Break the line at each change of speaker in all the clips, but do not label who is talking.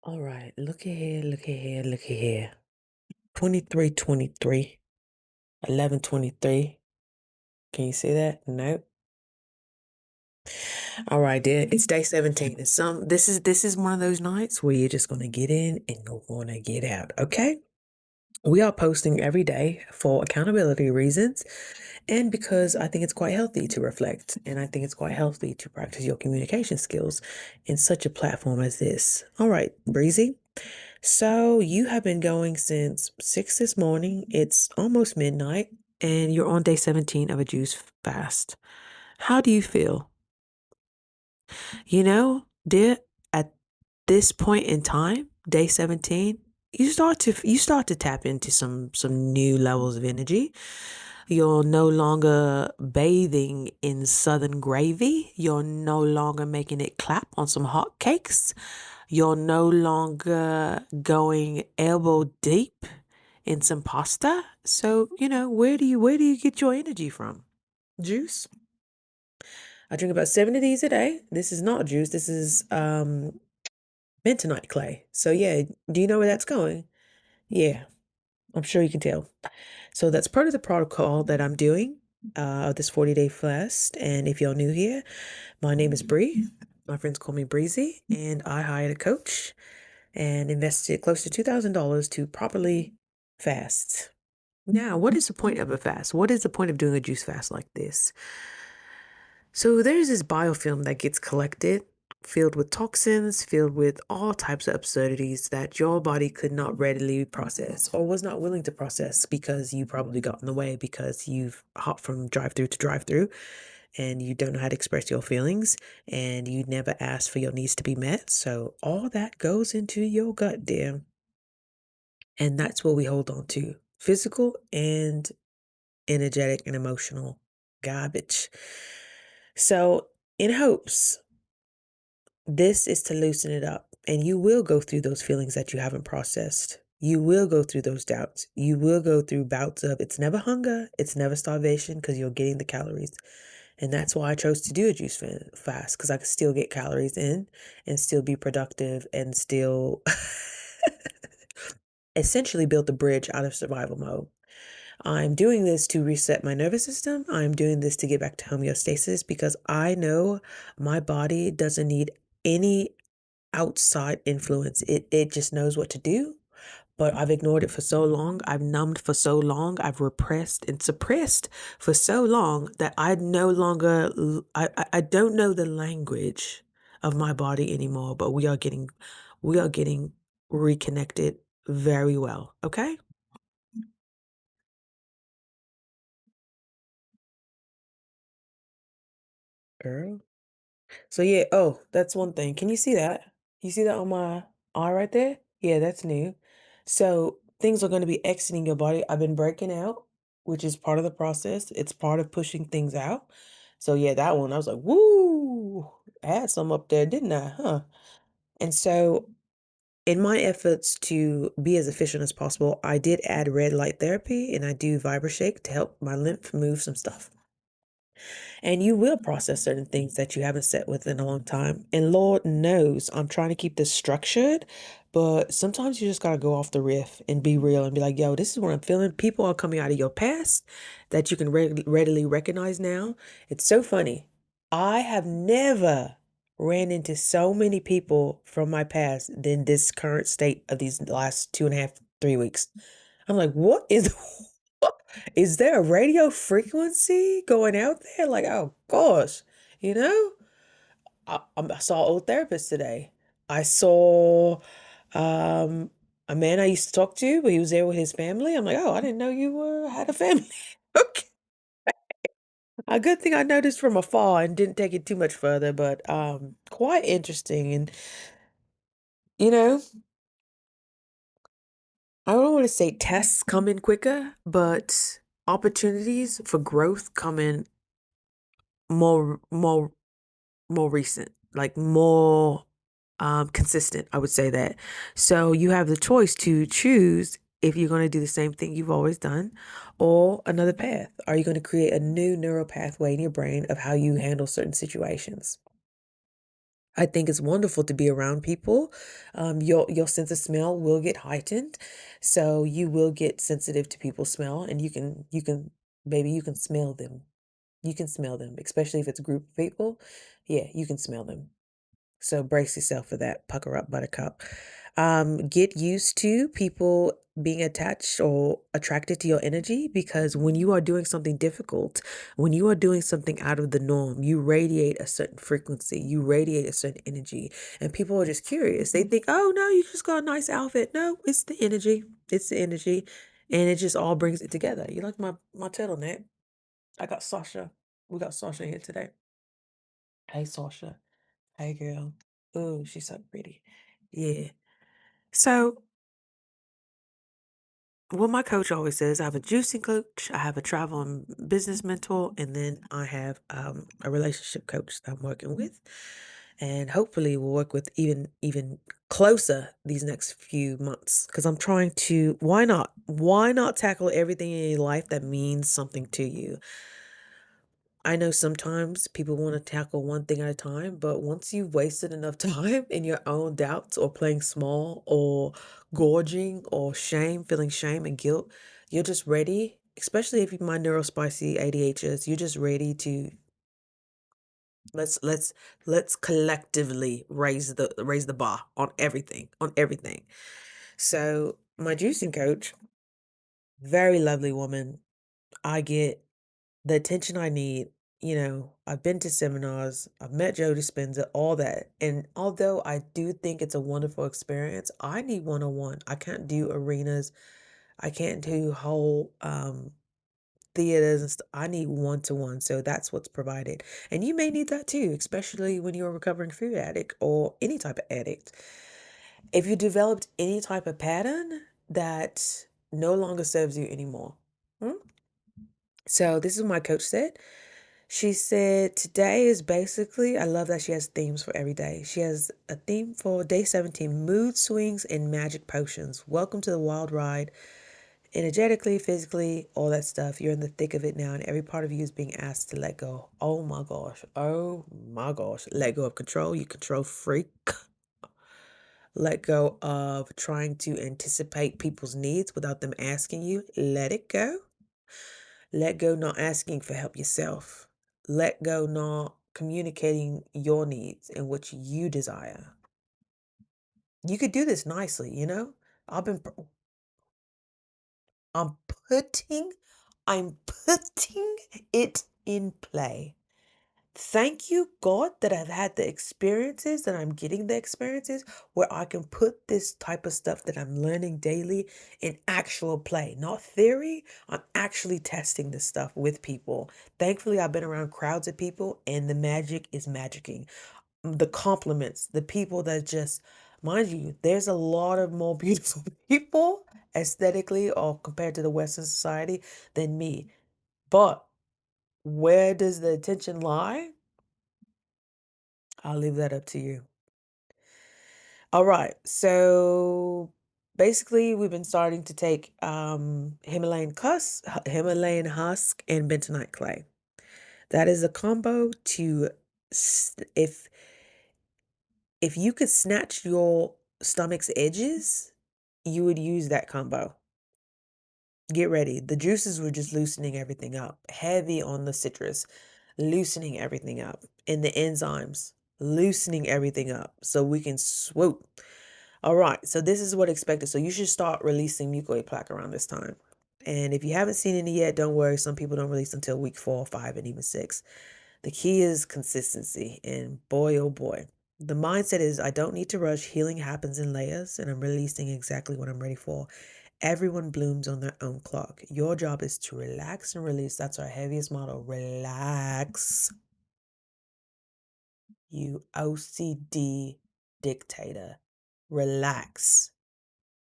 All right, look at here, look at here, look at here. 23, 11:23. Can you see that? Nope. All right, dear. It's day 17. And this is one of those nights where you're just gonna get in and you're gonna get out. Okay? We are posting every day for accountability reasons and because I think it's quite healthy to reflect and I think it's quite healthy to practice your communication skills in such a platform as this. All right, Breezy. So you have been going since 6 this morning. It's almost midnight and you're on day 17 of a juice fast. How do you feel? Dear, at this point in time, day 17, you start to tap into some new levels of energy. You're no longer bathing in southern gravy. You're no longer making it clap on some hot cakes. You're no longer going elbow deep in some pasta. So, where do you get your energy from? Juice? I drink about 7 of these a day. This is not juice. This is bentonite clay. So yeah, do you know where that's going? Yeah, I'm sure you can tell. So that's part of the protocol that I'm doing this 40-day fast. And if you're new here, my name is Bree. My friends call me Breezy, and I hired a coach and invested close to $2,000 to properly fast. Now, what is the point of a fast? What is the point of doing a juice fast like this? So there's this biofilm that gets collected, filled with toxins, filled with all types of absurdities that your body could not readily process or was not willing to process because you probably got in the way because you've hopped from drive through to drive through and you don't know how to express your feelings and you never asked for your needs to be met. So all that goes into your gut, dear. And that's what we hold on to, physical and energetic and emotional garbage. So, in hopes, this is to loosen it up, and you will go through those feelings that you haven't processed. You will go through those doubts. You will go through bouts of it's never hunger, it's never starvation because you're getting the calories. And that's why I chose to do a juice fast because I could still get calories in and still be productive and still essentially build the bridge out of survival mode. I'm doing this to reset my nervous system. I'm doing this to get back to homeostasis because I know my body doesn't need any outside influence. It just knows what to do. But I've ignored it for so long. I've numbed for so long. I've repressed and suppressed for so long that I no longer I don't know the language of my body anymore. But we are getting reconnected very well. Okay? Girl. So yeah, oh, that's one thing. Can you see that? You see that on my eye right there? Yeah, that's new. So things are going to be exiting your body. I've been breaking out, which is part of the process. It's part of pushing things out. So yeah, that one, I was like, woo, I had some up there, didn't I? Huh? And so in my efforts to be as efficient as possible, I did add red light therapy and I do VibraShake to help my lymph move some stuff. And you will process certain things that you haven't sat with in a long time. And Lord knows I'm trying to keep this structured, but sometimes you just got to go off the riff and be real and be like, yo, this is what I'm feeling. People are coming out of your past that you can readily recognize now. It's so funny. I have never ran into so many people from my past than this current state of these last 2.5, 3 weeks. I'm like, what is is there a radio frequency going out there? Like, oh gosh, you know? I saw an old therapist today. I saw um, a man I used to talk to, but he was there with his family. I'm like, oh, I didn't know you had a family. Okay. A good thing I noticed from afar and didn't take it too much further, but quite interesting. And you know, I don't want to say tests come in quicker, but opportunities for growth come in more recent, like more consistent, I would say that. So you have the choice to choose if you're going to do the same thing you've always done or another path. Are you going to create a new neural pathway in your brain of how you handle certain situations? I think it's wonderful to be around people. Your sense of smell will get heightened, so you will get sensitive to people's smell, and baby, you can smell them. You can smell them, especially if it's a group of people. Yeah, you can smell them. So brace yourself for that. Pucker up, buttercup. Get used to people being attached or attracted to your energy, because when you are doing something difficult, when you are doing something out of the norm, you radiate a certain frequency, you radiate a certain energy, and people are just curious. They think, oh, no, you just got a nice outfit. No, it's the energy. It's the energy. And it just all brings it together. You like my turtleneck? I got Sasha. We got Sasha here today. Hey, Sasha. Hey, girl. Oh, she's so pretty. Yeah. So, what my coach always says, I have a juicing coach, I have a travel and business mentor, and then I have a relationship coach that I'm working with. And hopefully we'll work with even closer these next few months, because I'm trying to, why not? Why not tackle everything in your life that means something to you? I know sometimes people want to tackle one thing at a time, but once you've wasted enough time in your own doubts or playing small or gorging or feeling shame and guilt, you're just ready, especially if you my neurospicy ADHS, you're just ready to let's let's let's collectively raise the bar on everything, on everything. So my juicing coach, very lovely woman. I get the attention I need. I've been to seminars, I've met Joe Dispenza, all that. And although I do think it's a wonderful experience, I need one-on-one. I can't do arenas. I can't do whole theaters and stuff. I need one-to-one. So that's what's provided. And you may need that too, especially when you're a recovering food addict or any type of addict. If you developed any type of pattern that no longer serves you anymore. Hmm? So this is what my coach said. She said today is basically, I love that she has themes for every day. She has a theme for day 17, mood swings and magic potions. Welcome to the wild ride. Energetically, physically, all that stuff. You're in the thick of it now, and every part of you is being asked to let go. Oh my gosh. Oh my gosh. Let go of control. You control freak. Let go of trying to anticipate people's needs without them asking you. Let it go. Let go not asking for help yourself. Let go not communicating your needs and what you desire. You could do this nicely, you know? I've been I'm putting I'm putting it in play. Thank you, God, that I've had the experiences, that I'm getting the experiences where I can put this type of stuff that I'm learning daily in actual play, not theory. I'm actually testing this stuff with people. Thankfully, I've been around crowds of people, and the magic is magicking. The compliments, the people that just, mind you, there's a lot of more beautiful people aesthetically or compared to the Western society than me. But where does the attention lie? I'll leave that up to you. All right. So basically, we've been starting to take Himalayan husk and bentonite clay. That is a combo to if you could snatch your stomach's edges, you would use that combo. Get ready. The juices were just loosening everything up. Heavy on the citrus, loosening everything up. And the enzymes, loosening everything up so we can swoop. All right, so this is what expected. So you should start releasing mucoid plaque around this time. And if you haven't seen any yet, don't worry. Some people don't release until week 4, 5, and even 6. The key is consistency. And boy, oh boy, the mindset is I don't need to rush. Healing happens in layers, and I'm releasing exactly what I'm ready for. Everyone blooms on their own clock. Your job is to relax and release. That's our heaviest motto. Relax. You OCD dictator. Relax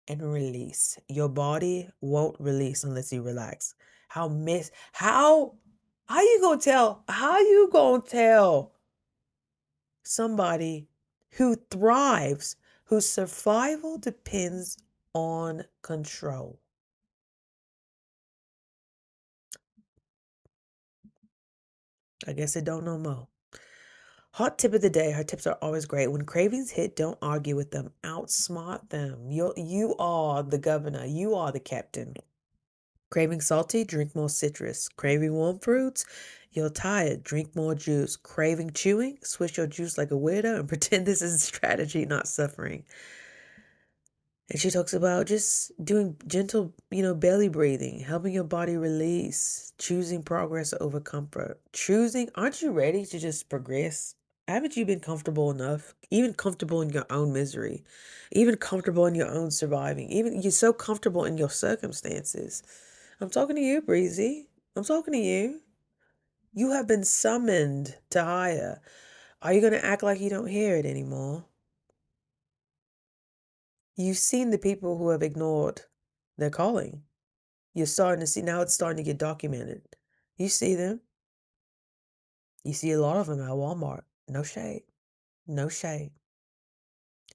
and release. Your body won't release unless you relax. How you gonna tell somebody who thrives, whose survival depends on control? I guess it don't know more. Hot tip of the day. Her tips are always great. When cravings hit, don't argue with them. Outsmart them. You are the governor. You are the captain. Craving salty, drink more citrus. Craving warm fruits, you're tired, drink more juice. Craving chewing, switch your juice like a weirdo and pretend this is strategy, not suffering. And she talks about just doing gentle, belly breathing, helping your body release, choosing progress over comfort. Aren't you ready to just progress? Haven't you been comfortable enough? Even comfortable in your own misery, even comfortable in your own surviving, even you're so comfortable in your circumstances. I'm talking to you, Breezy. I'm talking to you. You have been summoned to higher. Are you going to act like you don't hear it anymore? You've seen the people who have ignored their calling. You're starting to see, now it's starting to get documented. You see them. You see a lot of them at Walmart. No shade. No shade.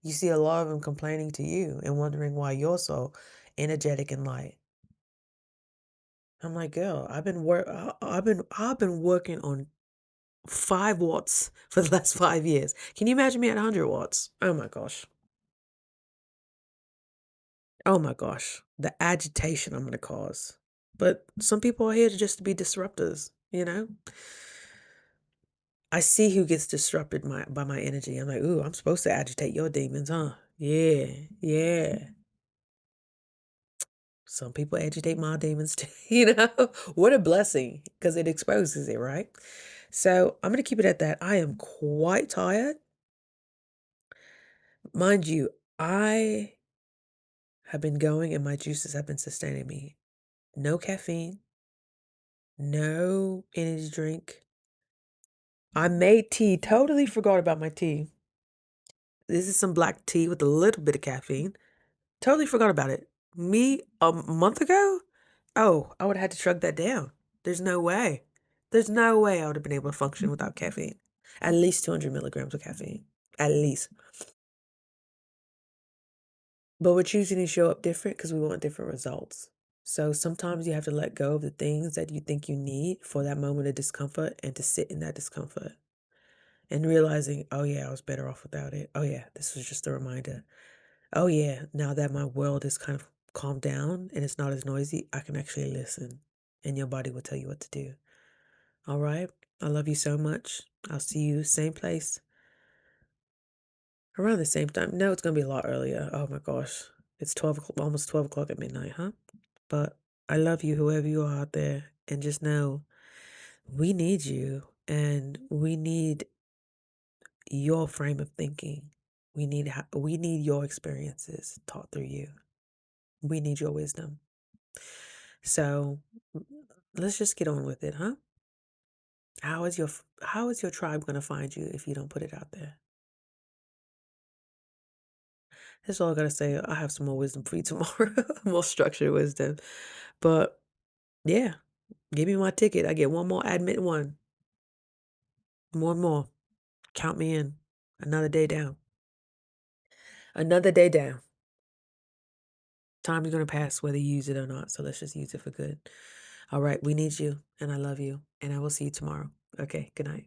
You see a lot of them complaining to you and wondering why you're so energetic and light. I'm like, girl, I've been working on 5 watts for the last 5 years. Can you imagine me at 100 watts? Oh my gosh. Oh my gosh. The agitation I'm going to cause. But some people are here to just be disruptors, you know? I see who gets disrupted by my energy. I'm like, ooh, I'm supposed to agitate your demons, huh? Yeah, yeah. Some people agitate my demons too, you know? What a blessing, because it exposes it, right? So I'm going to keep it at that. I am quite tired. Mind you, I have been going and my juices have been sustaining me. No caffeine, no energy drink. I made tea, totally forgot about my tea. This is some black tea with a little bit of caffeine. Totally forgot about it. Me a month ago? Oh, I would have had to shrug that down. There's no way. There's no way I would have been able to function without caffeine. At least 200 milligrams of caffeine. At least. But we're choosing to show up different because we want different results. So sometimes you have to let go of the things that you think you need for that moment of discomfort and to sit in that discomfort and realizing, oh yeah, I was better off without it. Oh yeah, this was just a reminder. Oh yeah, now that my world is kind of calmed down and it's not as noisy, I can actually listen and your body will tell you what to do. All right. I love you so much. I'll see you same place around the same time. No, it's going to be a lot earlier. Oh my gosh. It's 12 o'clock, almost 12 o'clock at midnight, huh? But I love you, whoever you are out there. And just know we need you and we need your frame of thinking. We need your experiences taught through you. We need your wisdom. So let's just get on with it, huh? How is your tribe going to find you if you don't put it out there? That's all I gotta say. I have some more wisdom for you tomorrow, more structured wisdom. But yeah, give me my ticket. I get one more admit one. More and more. Count me in. Another day down. Another day down. Time is gonna pass whether you use it or not. So let's just use it for good. All right, we need you and I love you. And I will see you tomorrow. Okay, good night.